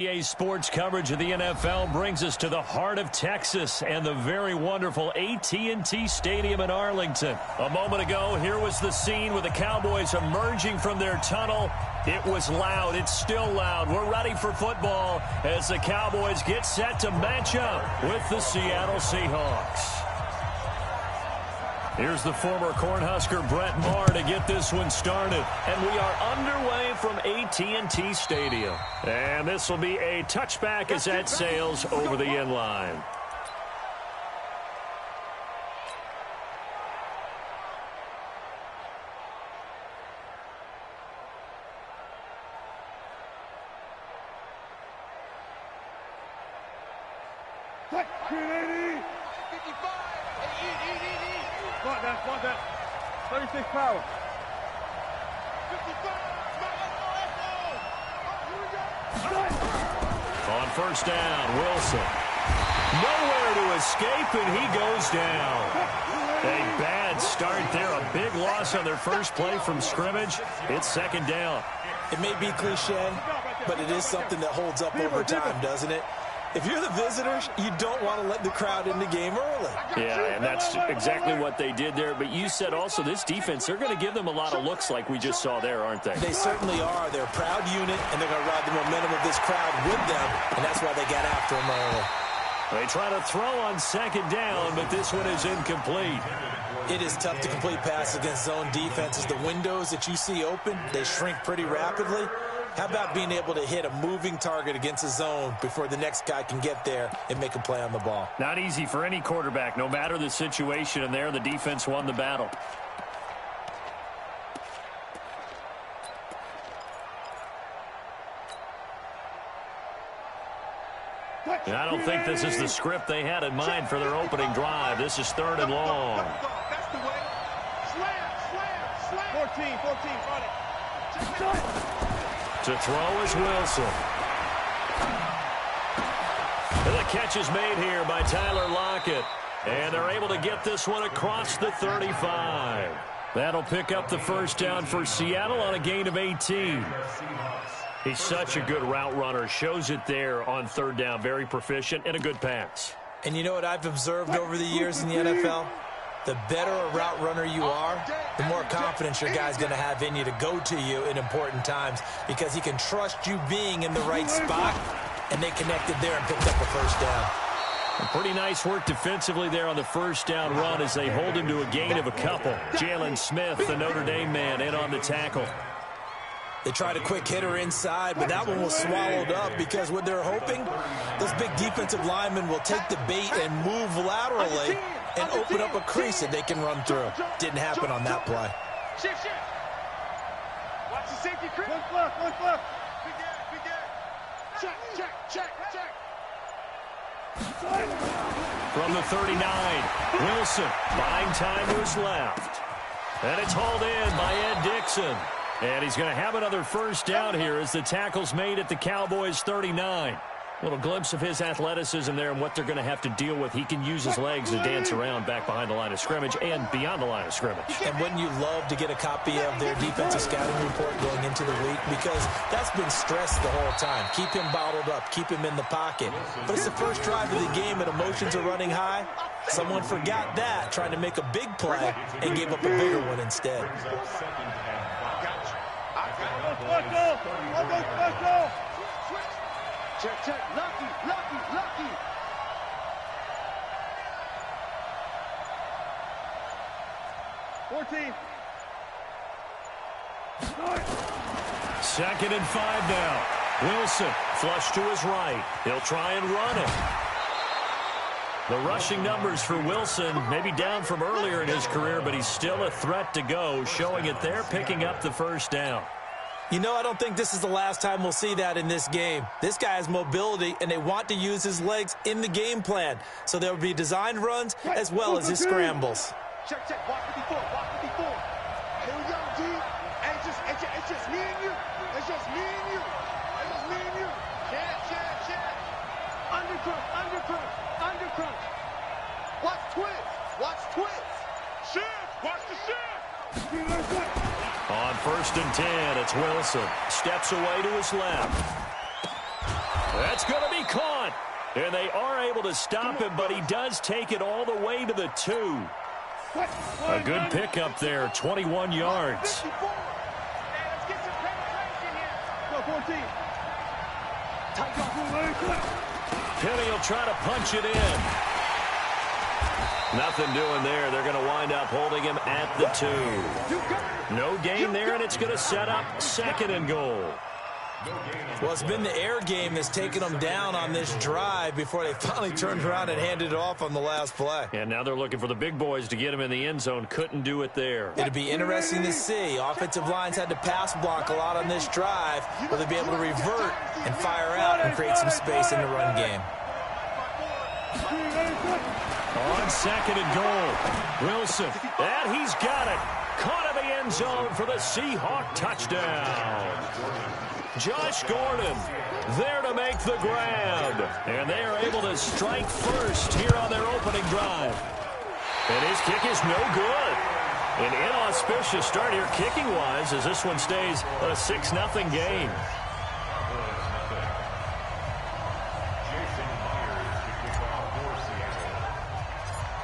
EA Sports coverage of the NFL brings us to the heart of Texas and the very wonderful AT&T Stadium in Arlington. A moment ago, here was the scene with the Cowboys emerging from their tunnel. It was loud. It's still loud. We're ready for football as the Cowboys get set to match up with the Seattle Seahawks. Here's the former Cornhusker Brett Maher to get this one started. And we are underway from AT&T Stadium. And this will be a touchback as that sails over the end line. Want that. 36 power. 55. On first down, Wilson. Nowhere to escape, and he goes down. A bad start there. A big loss on their first play from scrimmage. It's second down. It may be cliche, but it is something that holds up over time, doesn't it? If you're the visitors, you don't want to let the crowd in the game early. Yeah, and that's exactly what they did there. But you said also this defense, they're going to give them a lot of looks like we just saw there, aren't they? They certainly are. They're a proud unit, and they're going to ride the momentum of this crowd with them, and that's why they got after them early. They try to throw on second down, but this one is incomplete. It is tough to complete passes against zone defenses. The windows that you see open, they shrink pretty rapidly. How about being able to hit a moving target against a zone before the next guy can get there and make a play on the ball? Not easy for any quarterback, no matter the situation, and there the defense won the battle. And I don't think this is the script they had in mind for their opening drive. This is third and long. That's the way. Slam. 14, run it. To throw is Wilson. And the catch is made here by Tyler Lockett. And they're able to get this one across the 35. That'll pick up the first down for Seattle on a gain of 18. He's such a good route runner. Shows it there on third down. Very proficient and a good pass. And you know what I've observed over the years in the NFL? The better a route runner you are, the more confidence your guy's going to have in you to go to you in important times because he can trust you being in the right spot, and they connected there and picked up a first down. Pretty nice work defensively there on the first down run as they hold him to a gain of a couple. Jalen Smith, the Notre Dame man, in on the tackle. They tried a quick hitter inside, but that one was swallowed up because what they're hoping, those big defensive linemen will take the bait and move laterally and open up a crease that they can run through. Didn't happen on that play. Shift. Watch the safety crease. Look. Big gap. Check. From the 39, Wilson buying time to his left. And it's hauled in by Ed Dixon. And he's going to have another first down here as the tackle's made at the Cowboys' 39. A little glimpse of his athleticism there and what they're going to have to deal with. He can use his legs to dance around back behind the line of scrimmage and beyond the line of scrimmage. And wouldn't you love to get a copy of their defensive scouting report going into the week? Because that's been stressed the whole time. Keep him bottled up. Keep him in the pocket. But it's the first drive of the game and emotions are running high. Someone forgot that, trying to make a big play and gave up a bigger one instead. Let's go. Check. Lucky. 14. Second and 5 now. Wilson flush to his right. He'll try and run it. The rushing numbers for Wilson maybe down from earlier in his career, but he's still a threat to go, showing it there, picking up the first down. You know, I don't think this is the last time we'll see that in this game. This guy has mobility, and they want to use his legs in the game plan. So there will be designed runs as well as his scrambles. Check. Watch it before. Here we go, G. It's just me and you. Check. Undercrunch. Watch twist. Shift. Watch the shift. On first and 10, it's Wilson. Steps away to his left. That's going to be caught. And they are able to stop him, but he does take it all the way to the 2. A good pickup there, 21 yards. Penny will try to punch it in. Nothing doing there. They're going to wind up holding him at the 2. No gain there, and it's going to set up 2nd and goal. Well, it's been the air game that's taken them down on this drive before they finally turned around and handed it off on the last play. And now they're looking for the big boys to get him in the end zone. Couldn't do it there. It'll be interesting to see. Offensive lines had to pass block a lot on this drive. Will they be able to revert and fire out and create some space in the run game? On 2nd and goal, Wilson. And he's got it. Caught in the end zone for the Seahawk touchdown. Josh Gordon there to make the grab. And they are able to strike first here on their opening drive. And his kick is no good. An inauspicious start here kicking-wise as this one stays a 6-0 game.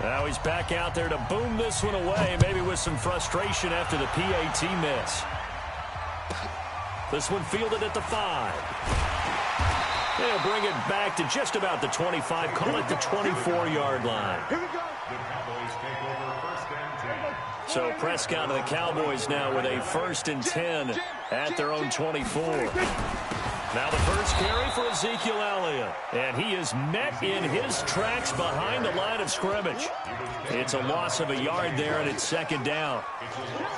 Now he's back out there to boom this one away, maybe with some frustration after the PAT miss. This one fielded at the 5. They'll bring it back to just about the 25, call it the 24-yard line. So Prescott and the Cowboys now with a 1st and 10 at their own 24. Now the first carry for Ezekiel Elliott. And he is met in his tracks behind the line of scrimmage. It's a loss of a yard there, and it's 2nd down.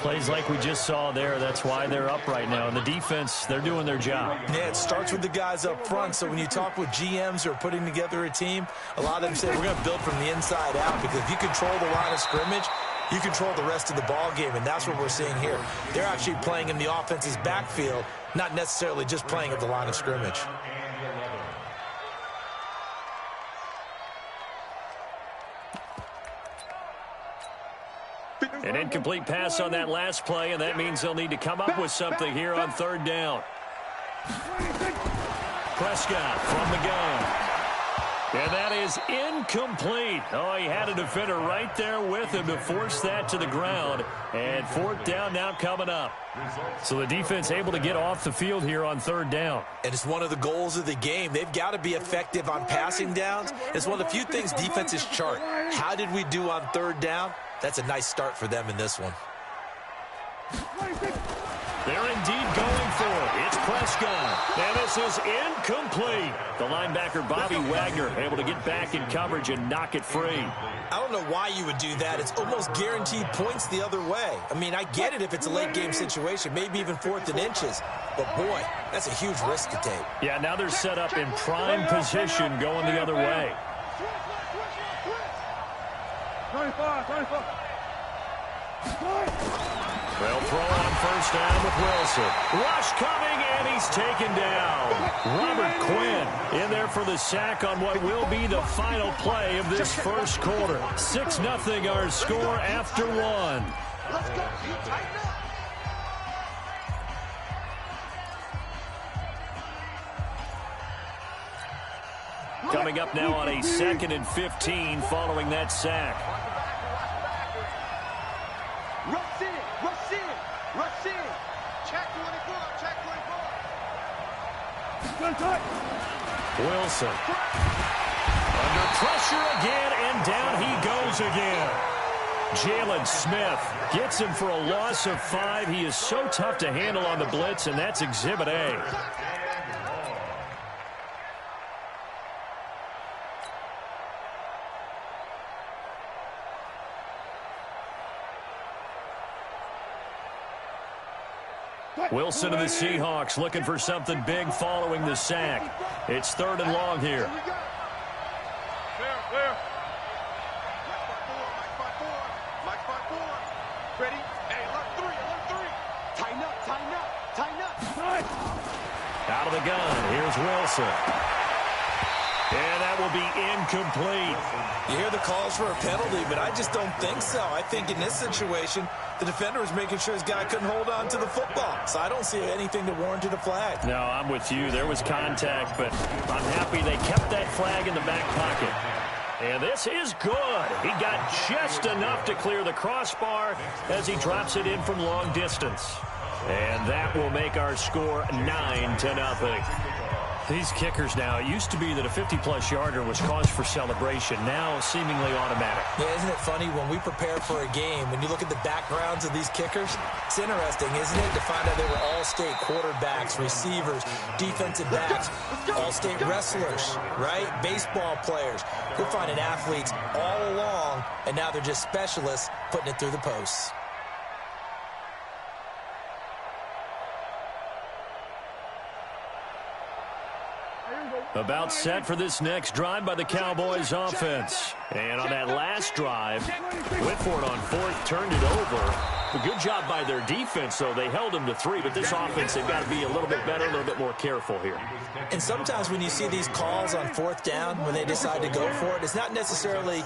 Plays like we just saw there. That's why they're up right now. And the defense, they're doing their job. Yeah, it starts with the guys up front. So when you talk with GMs who are putting together a team, a lot of them say we're going to build from the inside out, because if you control the line of scrimmage, you control the rest of the ball game, and that's what we're seeing here. They're actually playing in the offense's backfield, not necessarily just playing at the line of scrimmage. An incomplete pass on that last play, and that means they'll need to come up with something here on 3rd down. Prescott from the gun. And that is incomplete. Oh, he had a defender right there with him to force that to the ground. And 4th down now coming up. So the defense able to get off the field here on 3rd down. And it's one of the goals of the game. They've got to be effective on passing downs. It's one of the few things defenses chart. How did we do on 3rd down? That's a nice start for them in this one. They're indeed going for it. It's Prescott. And this is incomplete. The linebacker, Bobby Wagner, able to get back in coverage and knock it free. I don't know why you would do that. It's almost guaranteed points the other way. I mean, I get it if it's a late-game situation, maybe even 4th and inches. But, boy, that's a huge risk to take. Yeah, now they're set up in prime position going the other way. 25. They'll throw on 1st down with Wilson. Rush coming, and he's taken down. Robert Quinn in there for the sack on what will be the final play of this 1st quarter. 6-0 our score after 1. Let's go. Coming up now on a 2nd and 15 following that sack. Rush in. Check 24. Wilson. Under pressure again, and down he goes again. Jalen Smith gets him for a loss of 5. He is so tough to handle on the blitz, and that's Exhibit A. Wilson of the Seahawks looking for something big following the sack. It's 3rd and long here. Clear. Mike 5-4. Ready? Hey, alert 3. Tighten up. Out of the gun. Here's Wilson. And that will be incomplete. You hear the calls for a penalty, but I just don't think so. I think in this situation, the defender was making sure his guy couldn't hold on to the football. So I don't see anything to warrant a flag. No, I'm with you. There was contact, but I'm happy they kept that flag in the back pocket. And this is good. He got just enough to clear the crossbar as he drops it in from long distance. And that will make our score 9-0. These kickers now, it used to be that a 50-plus yarder was cause for celebration. Now seemingly automatic. Yeah, isn't it funny when we prepare for a game, when you look at the backgrounds of these kickers, it's interesting, isn't it, to find out they were all-state quarterbacks, receivers, defensive backs, all-state wrestlers, right? Baseball players. We're finding athletes all along, and now they're just specialists putting it through the posts. About set for this next drive by the Cowboys offense. And on that last drive, Whitford on fourth turned it over. A good job by their defense, though. They held them to 3, but this offense, they've got to be a little bit better, a little bit more careful here. And sometimes when you see these calls on fourth down, when they decide to go for it, it's not necessarily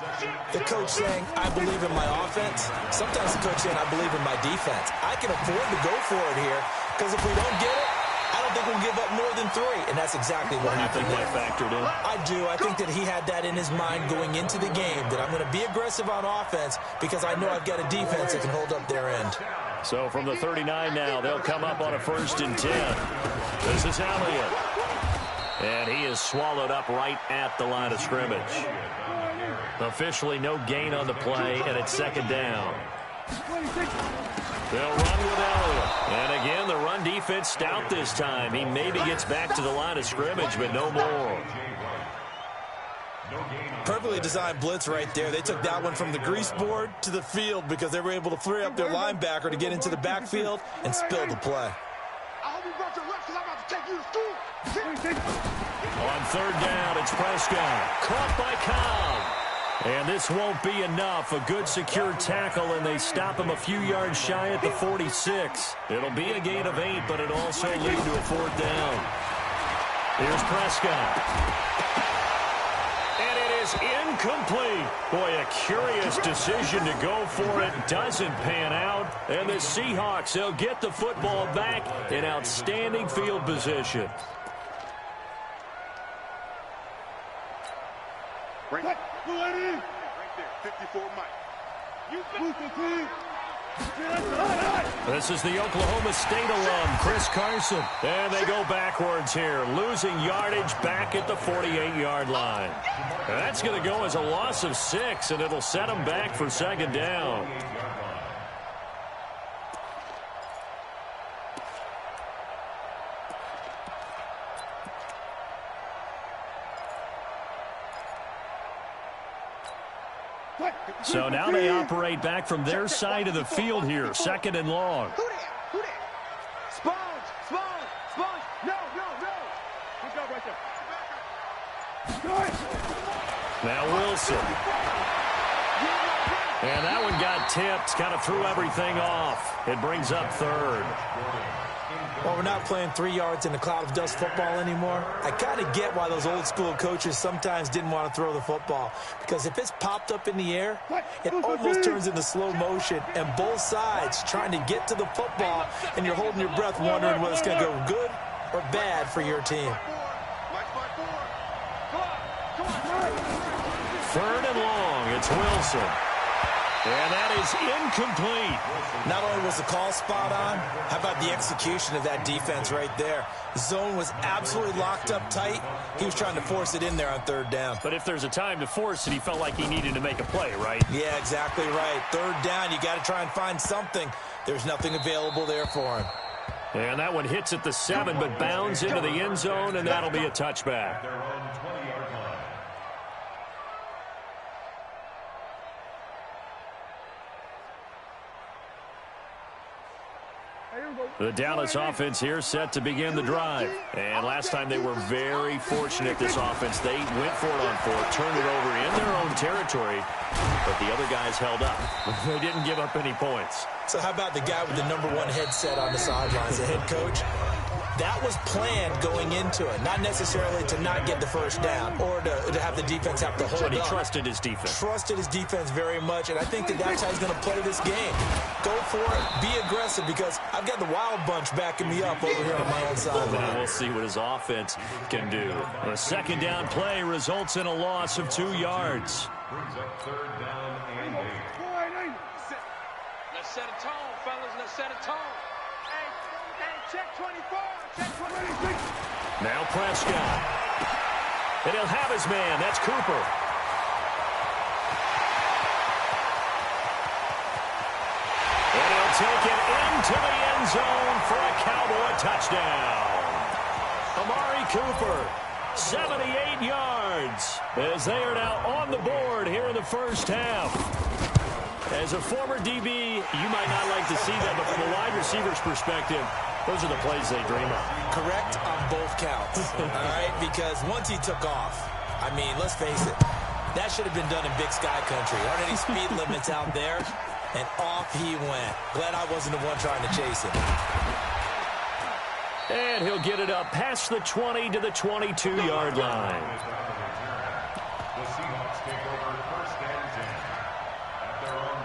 the coach saying, I believe in my offense. Sometimes the coach saying, I believe in my defense. I can afford to go for it here, because if we don't get it, I don't think we'll give up more than 3, and that's exactly what happened. You think that factored in? I do. I think that he had that in his mind going into the game, that I'm going to be aggressive on offense because I know I've got a defense that can hold up their end. So from the 39 now, they'll come up on a 1st and 10. This is Elliott. And he is swallowed up right at the line of scrimmage. Officially no gain on the play, and it's 2nd down. They'll run with Elliott. And again, the run defense stout this time. He maybe gets back to the line of scrimmage, but no more. Perfectly designed blitz right there. They took that one from the grease board to the field because they were able to free up their linebacker to get into the backfield and spill the play. I hope you brought your reps because I'm about to take you to school. On 3rd down, it's Prescott. Caught by Cobb. And this won't be enough. A good secure tackle, and they stop him a few yards shy at the 46. It'll be a gain of 8, but it'll also lead to a 4th down. Here's Prescott. And it is incomplete. Boy, a curious decision to go for it. Doesn't pan out. And the Seahawks, they'll get the football back in outstanding field position. Right. Right there, 54 Mike. This is the Oklahoma State alum, Chris Carson. And they go backwards here, losing yardage back at the 48-yard line. And that's going to go as a loss of 6, and it'll set them back for 2nd down. So now they operate back from their side of the field here, 2nd and long. Who that? Sponge. No. Good job right there. Now Wilson. And that one got tipped, kind of threw everything off. It brings up 3rd. Well, we're not playing 3 yards in a cloud of dust football anymore. I kind of get why those old school coaches sometimes didn't want to throw the football. Because if it's popped up in the air, it almost turns into slow motion. And both sides trying to get to the football, and you're holding your breath wondering whether it's going to go good or bad for your team. 3rd and long, it's Wilson. And that is incomplete. Not only was the call spot on, how about the execution of that defense right there? Zone was absolutely locked up tight. He was trying to force it in there on 3rd down. But if there's a time to force it, he felt like he needed to make a play, right? Yeah, exactly right. 3rd down, you got to try and find something. There's nothing available there for him. And that one hits at the 7, but bounds into the end zone, and that'll be a touchback. The Dallas offense here set to begin the drive. And last time they were very fortunate, this offense. They went for it on 4th, turned it over in their own territory, but the other guys held up. They didn't give up any points. So how about the guy with the #1 headset on the sidelines, the head coach? That was planned going into it, not necessarily to not get the first down or to have the defense have to hold But he up. trusted his defense. Trusted his defense very much, and I think that's how he's going to play this game. Go for it. Be aggressive, because I've got the wild bunch backing me up over here on my own sideline. We'll see what his offense can do. A second down play results in a loss of 2 yards. Brings up third down and 8. Let's set a tone, fellas. Let's set a tone. Hey, check 24. Check 26. Now Prescott. And he'll have his man. That's Cooper. And he'll take it into the end zone for a Cowboy touchdown. Amari Cooper, 78 yards, as they are now on the board here in the first half. As a former DB, you might not like to see that, but from a wide receiver's perspective, those are the plays they dream of. Correct on both counts, all right? Because once he took off, I mean, let's face it, that should have been done in Big Sky Country. Aren't any speed limits out there? And off he went. Glad I wasn't the one trying to chase him. And he'll get it up past the 20 to the 22-yard line. The Seahawks take over first and 10 at their own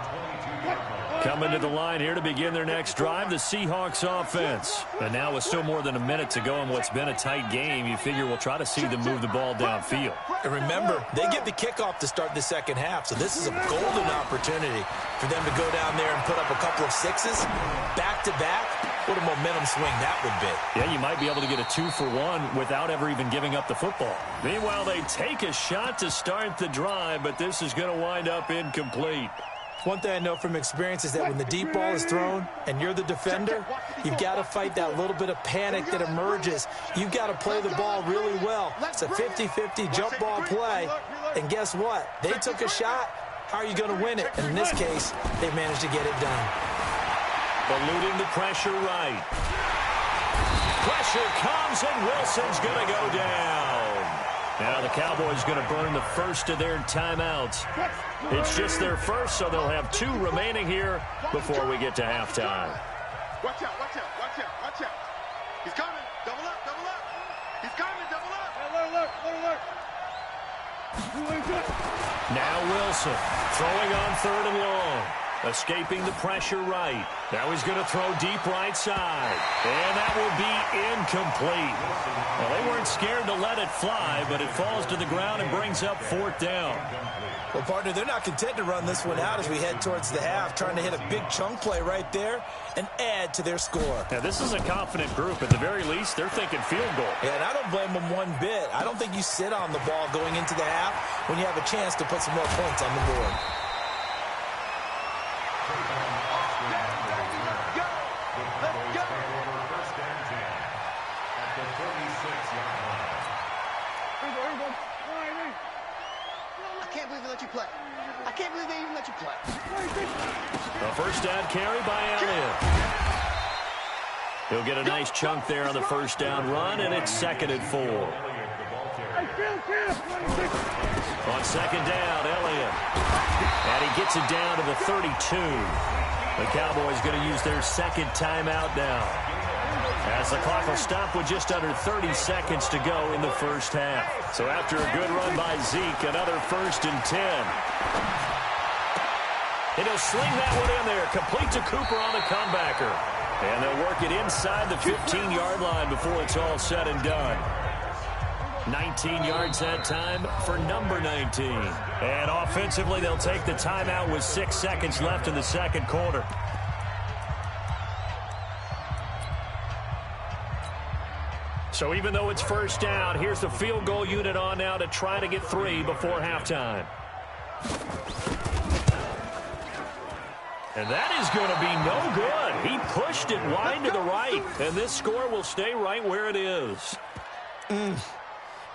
22-yard line. Coming to the line here to begin their next drive, the Seahawks offense. And now with still more than a minute to go in what's been a tight game, you figure we'll try to see them move the ball downfield. And remember, they get the kickoff to start the second half, so this is a golden opportunity for them to go down there and put up a couple of sixes back-to-back. What a momentum swing that would be. Yeah, you might be able to get a 2-for-1 without ever even giving up the football. Meanwhile, they take a shot to start the drive, but this is going to wind up incomplete. One thing I know from experience is that when the deep ball is thrown and you're the defender, you've got to fight that little bit of panic that emerges. You've got to play the ball really well. It's a 50-50 jump ball play. And guess what? They took a shot. How are you going to win it? And in this case, they managed to get it done. Eluding the pressure right. Pressure comes, and Wilson's going to go down. Now the Cowboys going to burn the first of their timeouts. It's just their first, so they'll have 2 remaining here before we get to halftime. Watch out, watch out, watch out, watch out. He's coming. Double up, double up. He's coming, double up. Alert, alert, alert. Now Wilson throwing on 3rd and long. Escaping the pressure right. Now he's going to throw deep right side. And that will be incomplete. Well, they weren't scared to let it fly, but it falls to the ground and brings up 4th down. Well, partner, they're not content to run this one out as we head towards the half, trying to hit a big chunk play right there and add to their score. Now, this is a confident group. At the very least, they're thinking field goal. Yeah, and I don't blame them one bit. I don't think you sit on the ball going into the half when you have a chance to put some more points on the board. I can't believe they even let you play. A first down carry by Elliott. He'll get a nice chunk there on the first down run, and it's 2nd and 4. On 2nd down, Elliott. And he gets it down to the 32. The Cowboys going to use their 2nd timeout now, as the clock will stop with just under 30 seconds to go in the first half. So after a good run by Zeke, another 1st and 10. And he'll sling that one in there, complete to Cooper on the comebacker. And they'll work it inside the 15-yard line before it's all said and done. 19 yards that time for number 19. And offensively, they'll take the timeout with 6 seconds left in the second quarter. So even though it's first down, here's the field goal unit on now to try to get 3 before halftime. And that is going to be no good. He pushed it wide to the right, and this score will stay right where it is.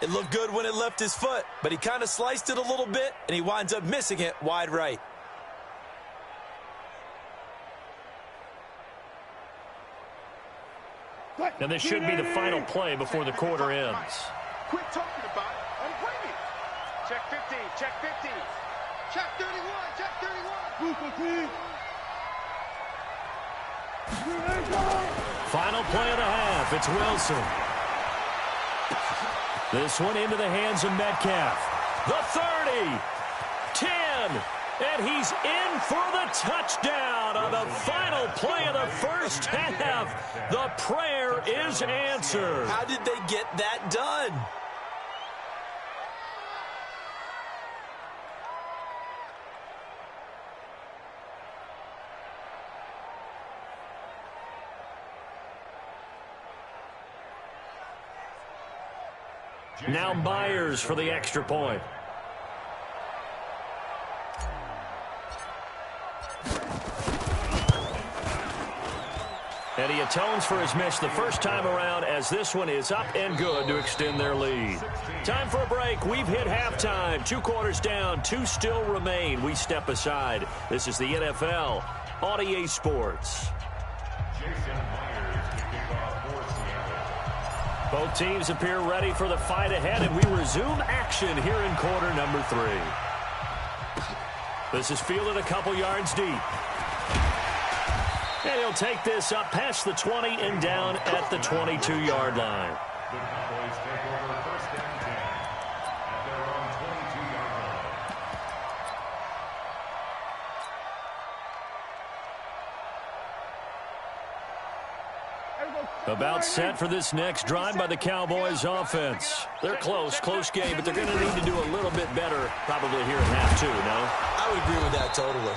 It looked good when it left his foot, but he kind of sliced it a little bit, and he winds up missing it wide right. And this should be the final play before the quarter ends. Quit talking about it and bring it. Check 15, check 15. Check 31, check 31. Final play of the half. It's Wilson. This one into the hands of Metcalf. The 30, 10, and he's in for the touchdown on the final play of the first half. The prayer is answered. How did they get that done? Now Myers for the extra point. And he atones for his miss the first time around as this one is up and good to extend their lead. Time for a break. We've hit halftime. 2 quarters down. 2 still remain. We step aside. This is the NFL on EA Sports. Both teams appear ready for the fight ahead, and we resume action here in quarter number 3. This is fielded a couple yards deep. And he'll take this up past the 20 and down at the 22-yard line. The Cowboys take over first and 10 at their own 22-yard line. About set for this next drive by the Cowboys offense. They're close game, but they're going to need to do a little bit better probably here in half 2, no? I would agree with that totally.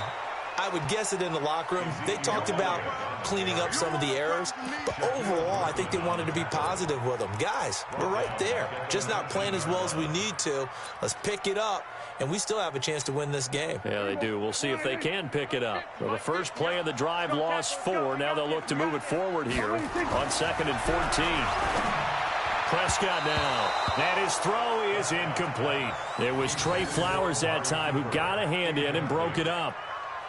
I would guess it in the locker room. They talked about cleaning up some of the errors, but overall, I think they wanted to be positive with them. Guys, we're right there. Just not playing as well as we need to. Let's pick it up, and we still have a chance to win this game. Yeah, they do. We'll see if they can pick it up. Well, the first play of the drive lost 4. Now they'll look to move it forward here on 2nd and 14. Prescott now, and his throw is incomplete. It was Trey Flowers that time who got a hand in and broke it up.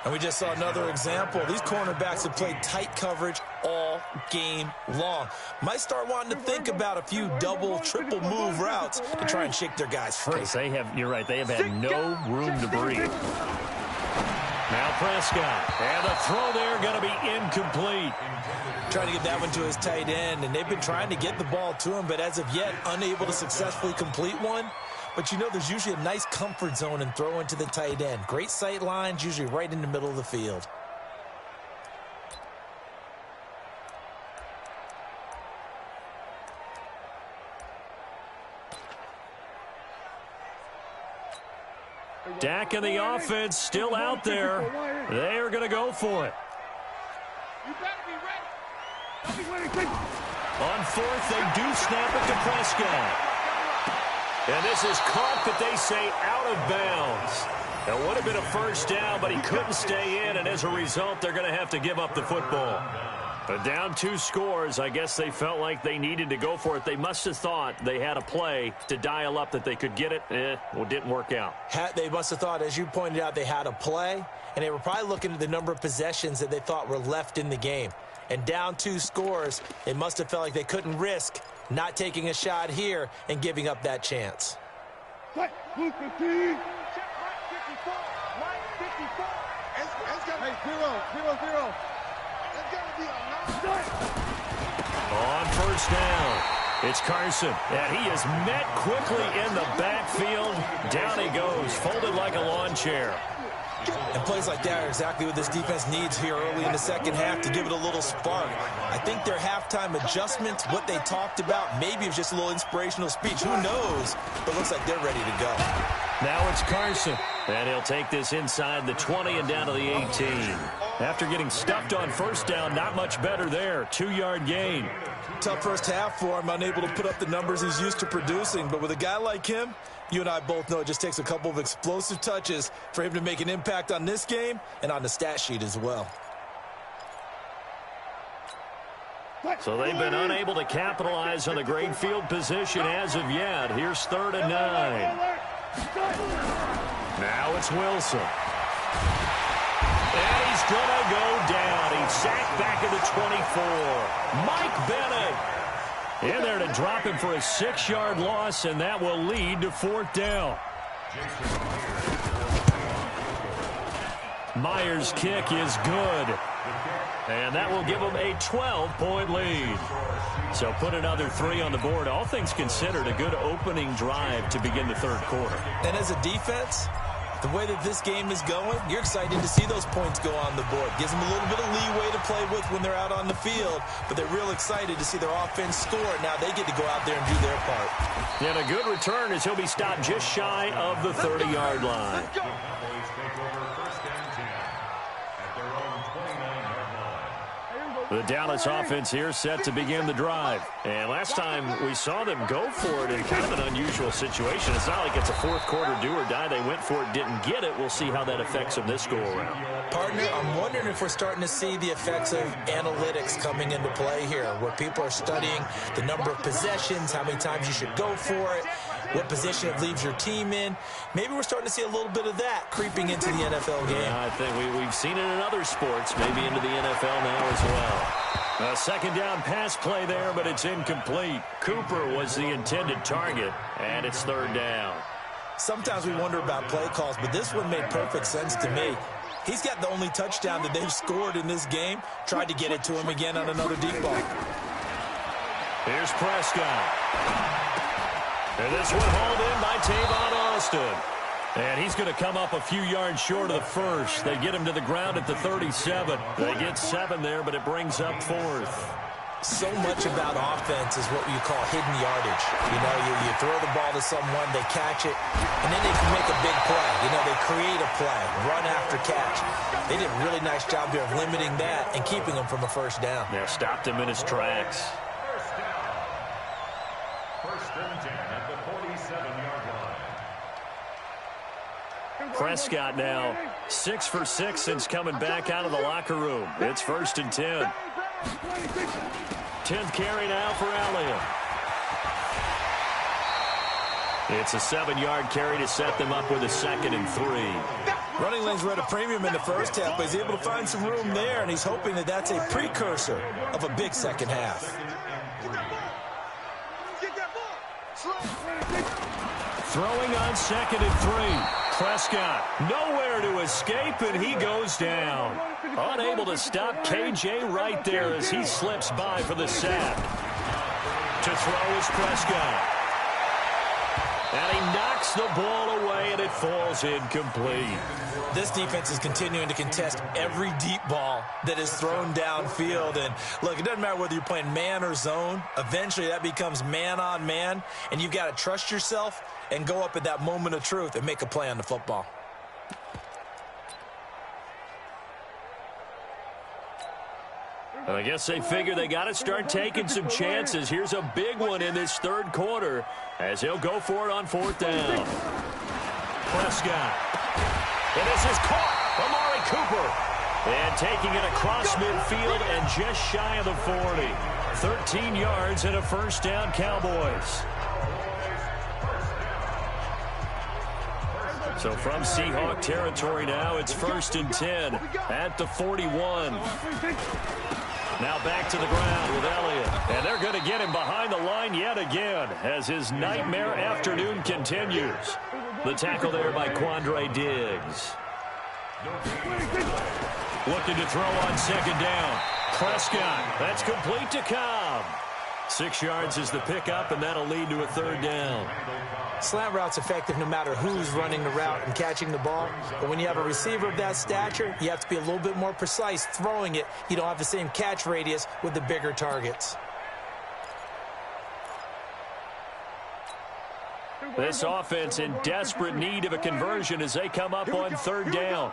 And we just saw another example. These cornerbacks have played tight coverage all game long. Might start wanting to think about a few double, triple move routes to try and shake their guys free. They have, you're right, they have had no room to breathe. Now Prescott, and the throw there going to be incomplete. Trying to get that one to his tight end, and they've been trying to get the ball to him, but as of yet, unable to successfully complete one. But you know there's usually a nice comfort zone in throwing to the tight end. Great sight lines, usually right in the middle of the field. Dak and the offense still out there. They are going to go for it. You better be ready. On 4th, they do snap it to Prescott. And this is caught, but they say out of bounds. It would have been a first down, but he couldn't stay in, and as a result, they're going to have to give up the football. But down 2 scores, I guess they felt like they needed to go for it. They must have thought they had a play to dial up that they could get it. Well, it didn't work out. They must have thought, as you pointed out, they had a play, and they were probably looking at the number of possessions that they thought were left in the game. And down 2 scores, they must have felt like they couldn't risk not taking a shot here and giving up that chance. Hey, 0, 0, 0. On first down, it's Carson, and he is met quickly in the backfield. Down he goes, folded like a lawn chair. And plays like that are exactly what this defense needs here early in the second half to give it a little spark. I think their halftime adjustments, what they talked about, maybe it was just a little inspirational speech. Who knows? But it looks like they're ready to go. Now it's Carson, and he'll take this inside the 20 and down to the 18. After getting stuffed on first down, not much better there. 2-yard gain. Tough first half for him, unable to put up the numbers he's used to producing. But with a guy like him, you and I both know it just takes a couple of explosive touches for him to make an impact on this game and on the stat sheet as well. So they've been unable to capitalize on the great field position as of yet. Here's 3rd and 9. Now it's Wilson. And he's going to go down. He's sacked back at the 24. Mike Bennett in there to drop him for a 6-yard loss, and that will lead to 4th down. Myers' kick is good. And that will give them a 12-point lead. So put another 3 on the board. All things considered, a good opening drive to begin the third quarter. And as a defense, the way that this game is going, you're excited to see those points go on the board. Gives them a little bit of leeway to play with when they're out on the field, but they're real excited to see their offense score. Now they get to go out there and do their part. And a good return as he'll be stopped just shy of the 30-yard line. The Dallas offense here set to begin the drive. And last time we saw them go for it in kind of an unusual situation. It's not like it's a fourth quarter do or die. They went for it, didn't get it. We'll see how that affects them this go-around. Partner, I'm wondering if we're starting to see the effects of analytics coming into play here, where people are studying the number of possessions, how many times you should go for it, what position it leaves your team in. Maybe we're starting to see a little bit of that creeping into the NFL game. Yeah, I think we've seen it in other sports, maybe into the NFL now as well. A second down pass play there, but it's incomplete. Cooper was the intended target, and it's third down. Sometimes we wonder about play calls, but this one made perfect sense to me. He's got the only touchdown that they've scored in this game. Tried to get it to him again on another deep ball. Here's Prescott. And this one hauled in by Tavon Austin. And he's going to come up a few yards short of the first. They get him to the ground at the 37. They get 7 there, but it brings up fourth. So much about offense is what you call hidden yardage. You know, you throw the ball to someone, they catch it, and then they can make a big play. You know, they create a play, run after catch. They did a really nice job here of limiting that and keeping him from a first down. Yeah, stopped him in his tracks. First and 10 at the 47-yard line. Prescott now 6 for 6 since coming back out of the locker room. It's first and 10. 10th carry now for Elliott. It's a 7-yard carry to set them up with a 2nd and 3. Running lanes were at a premium in the first half, but he's able to find some room there, and he's hoping that that's a precursor of a big second half. Throwing on 2nd and 3. Prescott nowhere to escape, and he goes down. Unable to stop KJ right there as he slips by for the sack. To throw is Prescott. And he knocks the ball away, and it falls incomplete. This defense is continuing to contest every deep ball that is thrown downfield. And, look, it doesn't matter whether you're playing man or zone. Eventually, that becomes man on man, and you've got to trust yourself and go up at that moment of truth and make a play on the football. I guess they figure they got to start taking some chances. Here's a big one in this third quarter as he'll go for it on 4th down. Prescott. And this is caught. Amari Cooper. And taking it across midfield and just shy of the 40. 13 yards and a first down, Cowboys. So from Seahawk territory now, it's first and 10 at the 41. Now back to the ground with Elliott. And they're going to get him behind the line yet again as his nightmare afternoon continues. The tackle there by Quandre Diggs. Looking to throw on 2nd down. Prescott, that's complete to Cobb. 6 yards is the pickup, and that'll lead to a 3rd down. Slant route's effective no matter who's running the route and catching the ball. But when you have a receiver of that stature, you have to be a little bit more precise throwing it. You don't have the same catch radius with the bigger targets. This offense in desperate need of a conversion as they come up on 3rd down.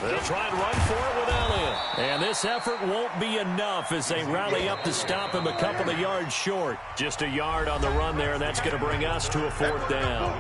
They'll try and run for it with Elliott. And this effort won't be enough as they rally up to stop him a couple of yards short. Just a yard on the run there, and that's going to bring us to a 4th down.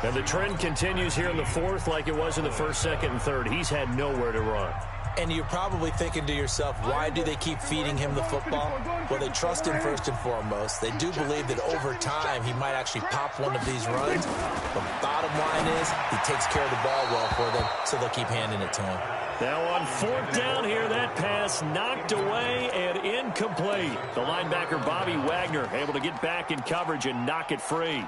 And the trend continues here in the 4th like it was in the 1st, 2nd, and 3rd. He's had nowhere to run. And you're probably thinking to yourself, why do they keep feeding him the football? Well, they trust him first and foremost. They do believe that over time he might actually pop one of these runs. The bottom line is he takes care of the ball well for them, so they'll keep handing it to him. Now on 4th down here, that pass knocked away and incomplete. The linebacker Bobby Wagner able to get back in coverage and knock it free.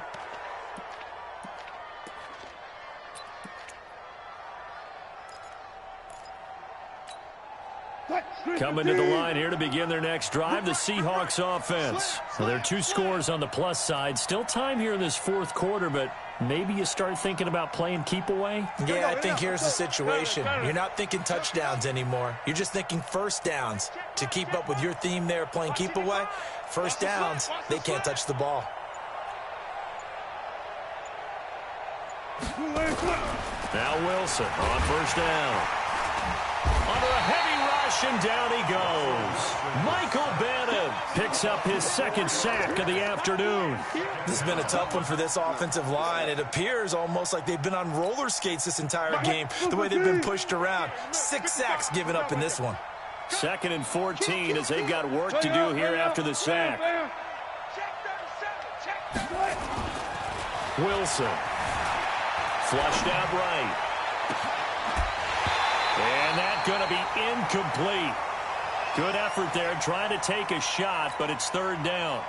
Coming to the line here to begin their next drive, the Seahawks offense. Well, there are 2 scores on the plus side. Still time here in this fourth quarter, but maybe you start thinking about playing keep away? Yeah, I think here's the situation. You're not thinking touchdowns anymore. You're just thinking first downs. To keep up with your theme there, playing keep away, first downs, they can't touch the ball. Now Wilson on first down. Under a heavy rush, and down he goes. Michael Bannon picks up his second sack of the afternoon. This has been a tough one for this offensive line. It appears almost like they've been on roller skates this entire game, the way they've been pushed around. 6 sacks given up in this one. 2nd and 14 as they've got work to do here after the sack. Wilson. Flushed out right. And that's going to be incomplete. Good effort there, trying to take a shot, but it's 3rd down.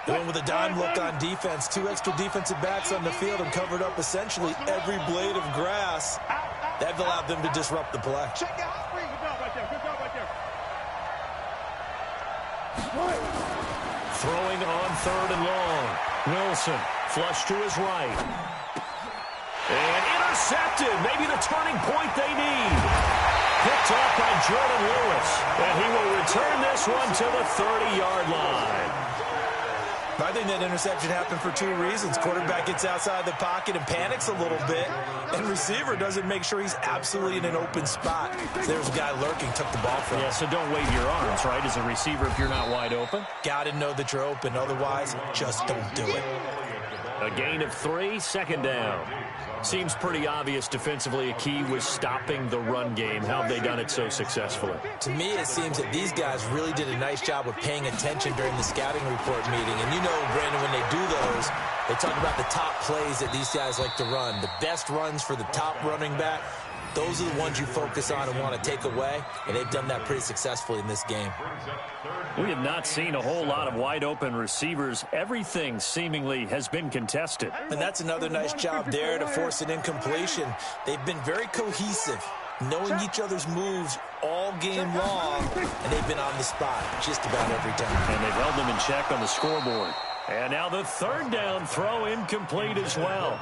Going with a dime look on defense. 2 extra defensive backs on the field and covered up essentially every blade of grass. That allowed them to disrupt the play. Check it out. Good job right there. Good job right there. Throwing on 3rd and long. Wilson flush to his right. And intercepted. Maybe the turning point they need. Picked off by Jordan Lewis. And he will return this one to the 30-yard line. I think that interception happened for 2 reasons. Quarterback gets outside the pocket and panics a little bit. And receiver doesn't make sure he's absolutely in an open spot. There's a guy lurking, took the ball from him. Yeah, so don't wave your arms, right, as a receiver if you're not wide open. Got to know that you're open. Otherwise, just don't do it. A gain of 3, 2nd down. Seems pretty obvious defensively a key was stopping the run game. How have they done it so successfully? To me, it seems that these guys really did a nice job of paying attention during the scouting report meeting. And you know, Brandon, when they do those, they talk about the top plays that these guys like to run. The best runs for the top running back. Those are the ones you focus on and want to take away, and they've done that pretty successfully in this game. We have not seen a whole lot of wide-open receivers. Everything seemingly has been contested. And that's another nice job there to force an incompletion. They've been very cohesive, knowing each other's moves all game long, and they've been on the spot just about every time. And they've held them in check on the scoreboard. And now the 3rd down throw incomplete as well.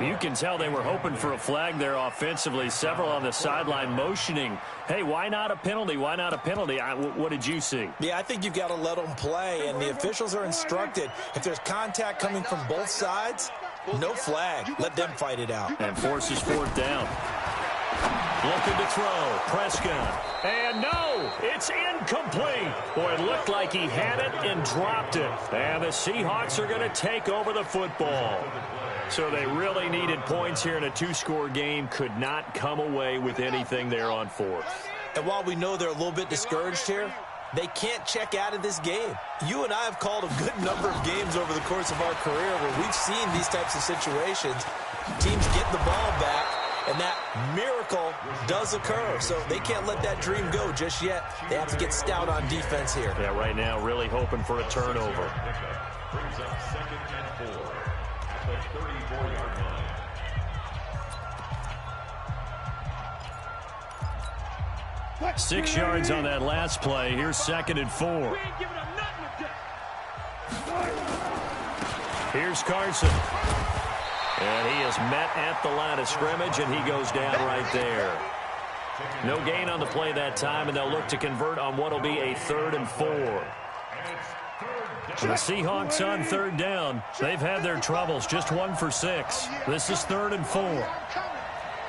You can tell they were hoping for a flag there offensively. Several on the sideline motioning, hey, why not a penalty? Why not a penalty? What did you see? Yeah, I think you've got to let them play, and the officials are instructed. If there's contact coming from both sides, no flag. Let them fight it out. And forces 4th down. Looking to throw. Prescott. And no, it's incomplete. Boy, it looked like he had it and dropped it. And the Seahawks are going to take over the football. So they really needed points here in a 2-score game. Could not come away with anything there on 4th. And while we know they're a little bit discouraged here, they can't check out of this game. You and I have called a good number of games over the course of our career where we've seen these types of situations. Teams get the ball back, and that miracle does occur. So they can't let that dream go just yet. They have to get stout on defense here. Yeah, right now really hoping for a turnover. Brings up 2nd and 4 at the 34-yard line. Six yards on that last play. Here's 2nd and 4. Here's Carson. And he is met at the line of scrimmage, and he goes down right there. No gain on the play that time, and they'll look to convert on what will be a 3rd and 4. For the Seahawks on 3rd down, they've had their troubles, just 1 for 6. This is 3rd and 4.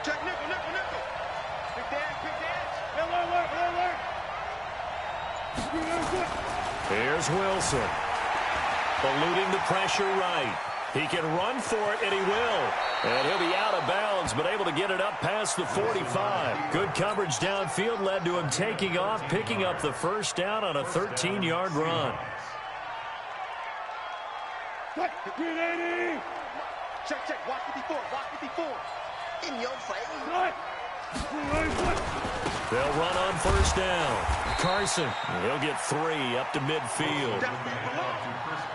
Check nickel. Big dash. Here's Wilson. Eluding the pressure right. He can run for it, and he will. And he'll be out of bounds, but able to get it up past the 45. Good coverage downfield led to him taking off, picking up the 1st down on a 13-yard run. Check. Watch 54. In your face. They'll run on first down. Carson, he'll get 3 up to midfield.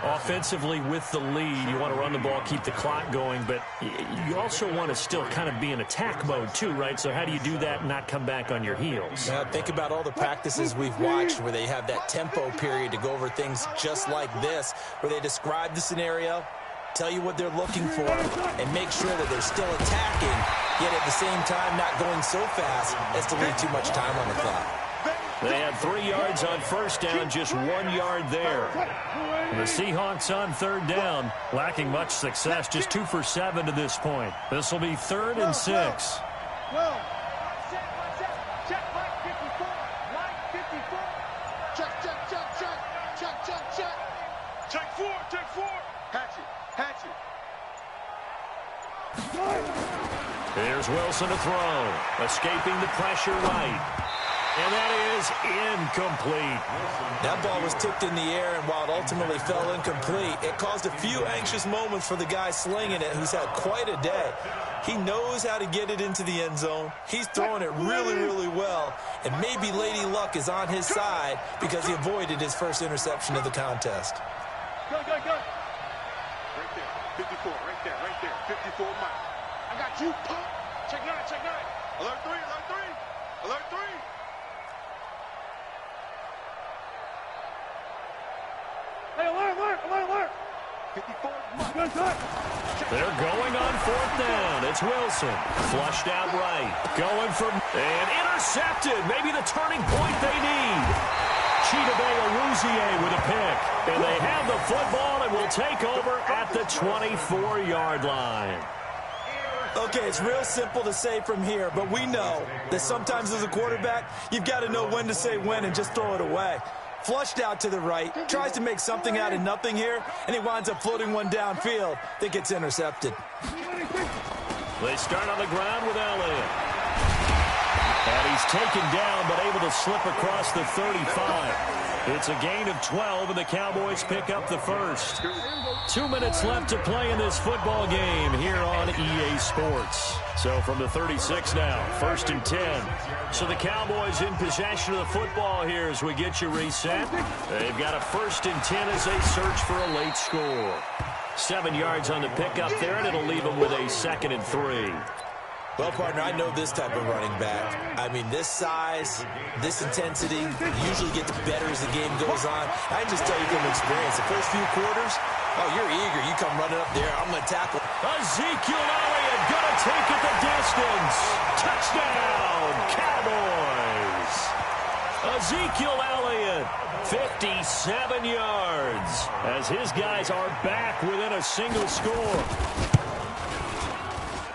Offensively with the lead, you want to run the ball, keep the clock going, but you also want to still kind of be in attack mode too, right? So how do you do that and not come back on your heels? Now, think about all the practices we've watched where they have that tempo period to go over things just like this, where they describe the scenario, tell you what they're looking for, and make sure that they're still attacking, yet at the same time not going so fast as to leave too much time on the clock. They had 3 yards on first down, just 1 yard there. The Seahawks on third down, lacking much success, just 2 for 7 to this point. This will be 3rd and 6. Check 4. Hatch it. Here's Wilson to throw, escaping the pressure right. And that is incomplete. That ball was tipped in the air, and while it ultimately fell incomplete, it caused a few anxious moments for the guy slinging it, who's had quite a day. He knows how to get it into the end zone. He's throwing it really, really well, and maybe Lady Luck is on his side because he avoided his first interception of the contest. Go. Right there. 54, right there. 54 Mike. I got you, pump. Check 9. Alert 3. Hey, alert. 54 Mike. They're going on fourth down. It's Wilson. Flushed out right. Going and intercepted. Maybe the turning point they need. Chidobe Awuzie with a pick. And they have the football and will take over at the 24-yard line. Okay, it's real simple to say from here, but we know that sometimes as a quarterback, you've got to know when to say when and just throw it away. Flushed out to the right, tries to make something out of nothing here, and he winds up floating one downfield that gets intercepted. They start on the ground with Elliott. And he's taken down, but able to slip across the 35. It's a gain of 12, and the Cowboys pick up the first. 2 minutes left to play in this football game here on EA Sports. So from the 36 now, 1st and 10. So the Cowboys in possession of the football here as we get you reset. They've got a 1st and 10 as they search for a late score. 7 yards on the pickup there, and it'll leave them with a 2nd and 3. Well, partner, I know this type of running back. I mean, this size, this intensity usually gets better as the game goes on. I can just tell you from experience, the first few quarters, oh, you're eager. You come running up there, I'm going to tackle. Ezekiel Elliott going to take it the distance. Touchdown, Cowboys. Ezekiel Elliott, 57 yards, as his guys are back within a single score.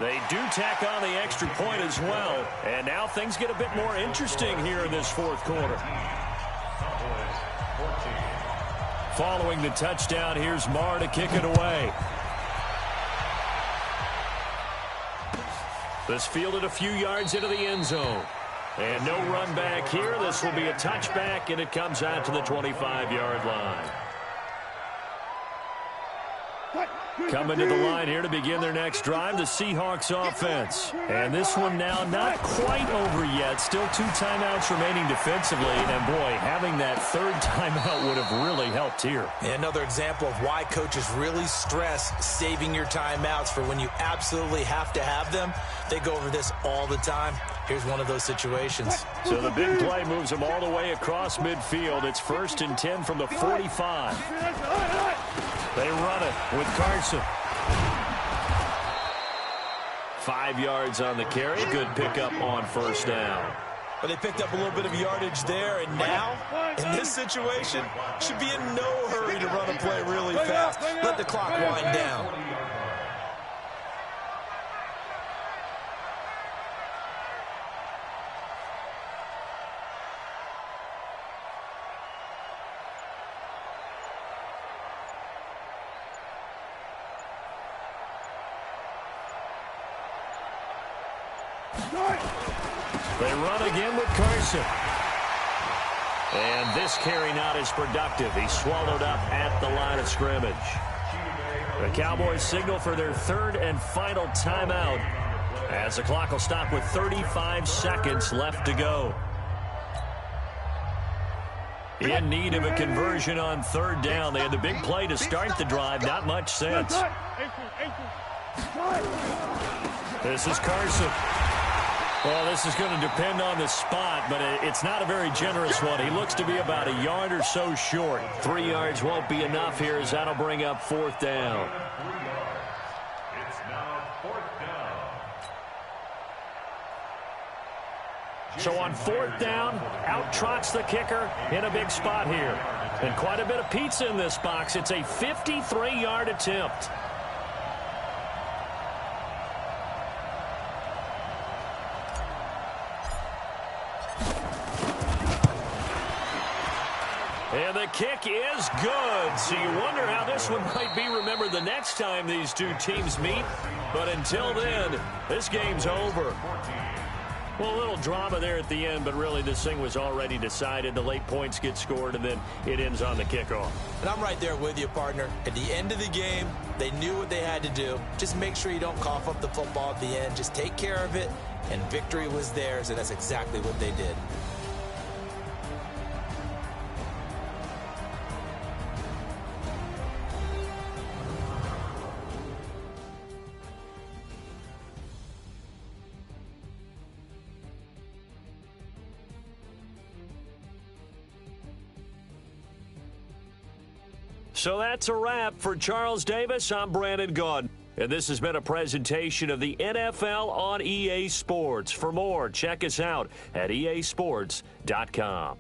They do tack on the extra point as well. And now things get a bit more interesting here in this fourth quarter. Following the touchdown, here's Marr to kick it away. This fielded a few yards into the end zone. And no run back here. This will be a touchback, and it comes out to the 25-yard line. Coming to the line here to begin their next drive, the Seahawks offense. And this one now not quite over yet. Still 2 timeouts remaining defensively. And, boy, having that 3rd timeout would have really helped here. Another example of why coaches really stress saving your timeouts for when you absolutely have to have them. They go over this all the time. Here's one of those situations. So the big play moves them all the way across midfield. It's 1st and 10 from the 45. They run it with Carson. 5 yards on the carry. Good pickup on first down. But they picked up a little bit of yardage there, and now, in this situation, should be in no hurry to run a play really fast. Let the clock wind down. They run again with Carson. And this carry not as productive. He's swallowed up at the line of scrimmage. The Cowboys signal for their 3rd and final timeout As the clock will stop with 35 seconds left to go. In need of a conversion on third down. They had the big play to start the drive. Not much sense. This is Carson. Well, this is going to depend on the spot, but it's not a very generous one. He looks to be about a yard or so short. 3 yards won't be enough here as that'll bring up fourth down. It's now fourth down. So on fourth down, out trots the kicker in a big spot here. And quite a bit of pizza in this box. It's a 53-yard attempt. And the kick is good. So you wonder how this one might be remembered the next time these two teams meet. But until then, this game's over. Well, a little drama there at the end, but really this thing was already decided. The late points get scored, and then it ends on the kickoff. And I'm right there with you, partner. At the end of the game, they knew what they had to do. Just make sure you don't cough up the football at the end. Just take care of it, and victory was theirs, and that's exactly what they did. So that's a wrap for Charles Davis. I'm Brandon Gaudin. And this has been a presentation of the NFL on EA Sports. For more, check us out at easports.com.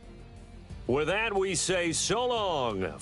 With that, we say so long.